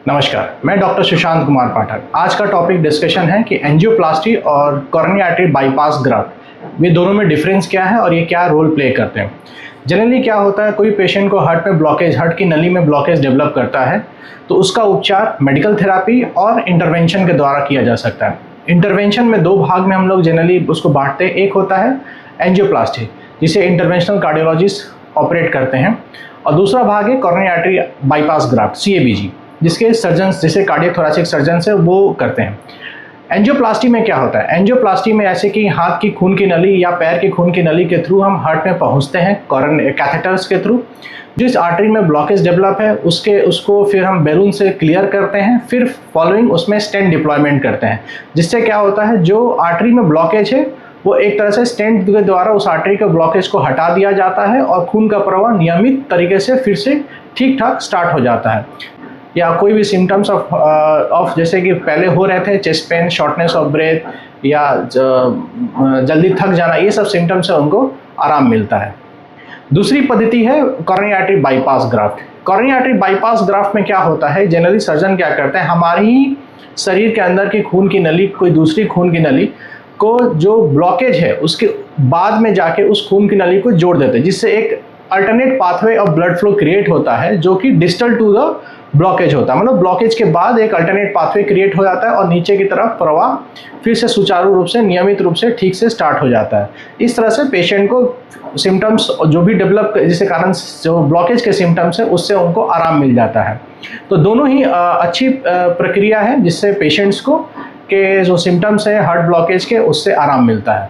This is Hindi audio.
नमस्कार, मैं डॉक्टर सुशांत कुमार पाठक। आज का टॉपिक डिस्कशन है कि एंजियोप्लास्टी और कोरोनरी आर्टरी बाईपास ग्राफ्ट ये दोनों में डिफरेंस क्या है और ये क्या रोल प्ले करते हैं। जनरली क्या होता है, कोई पेशेंट को हार्ट में ब्लॉकेज, हार्ट की नली में ब्लॉकेज डेवलप करता है तो उसका उपचार मेडिकल थेरापी और इंटरवेंशन के द्वारा किया जा सकता है। इंटरवेंशन में दो भाग में हम लोग जनरली उसको बांटते हैं। एक होता है एंजियोप्लास्टी, जिसे इंटरवेंशनल कार्डियोलॉजिस्ट ऑपरेट करते हैं, और दूसरा भाग है coronary artery bypass graft CABG, जिसके सर्जन्स, जिसे कार्डियक थोरैसिक सर्जन्स है वो करते हैं। एंजियोप्लास्टी में क्या होता है, एंजियोप्लास्टी में ऐसे कि हाथ की खून की नली या पैर की खून की नली के थ्रू हम हार्ट में पहुंचते हैं कैथेटर्स के थ्रू। जिस आर्टरी में ब्लॉकेज डेवलप है उसको फिर हम बैलून से क्लियर करते हैं, फिर फॉलोइंग उसमें स्टेंट डिप्लॉयमेंट करते हैं, जिससे क्या होता है जो आर्टरी में ब्लॉकेज है वो एक तरह से स्टेंट के द्वारा उस आर्टरी के ब्लॉकेज को हटा दिया जाता है और खून का प्रवाह नियमित तरीके से फिर से ठीक ठाक स्टार्ट हो जाता है। या कोई भी सिम्टम्स ऑफ जैसे कि पहले हो रहे थे, chest pain, shortness of breath या जल्दी थक जाना, ये सब सिम्टम्स से उनको आराम मिलता है। दूसरी पद्धति है coronary artery bypass graft. Coronary artery bypass graft में क्या होता है, जनरली सर्जन क्या करते हैं, हमारी ही शरीर के अंदर की खून की नली कोई दूसरी खून की नली को जो ब्लॉकेज है उसके बाद में जाके उस खून की नली को जोड़ देते हैं, जिससे एक alternate pathway of blood flow create होता है जो कि डिस्टल टू द ब्लॉकेज होता है। मतलब ब्लॉकेज के बाद एक अल्टरनेट पाथवे क्रिएट हो जाता है और नीचे की तरफ प्रवाह फिर से सुचारू रूप से, नियमित रूप से ठीक से स्टार्ट हो जाता है। इस तरह से पेशेंट को सिम्टम्स जो भी डेवलप, जिसके कारण जो ब्लॉकेज के सिम्टम्स है उससे उनको आराम मिल जाता है। तो दोनों ही अच्छी प्रक्रिया है जिससे पेशेंट्स को के जो सिम्टम्स है हार्ट ब्लॉकेज के उससे आराम मिलता है।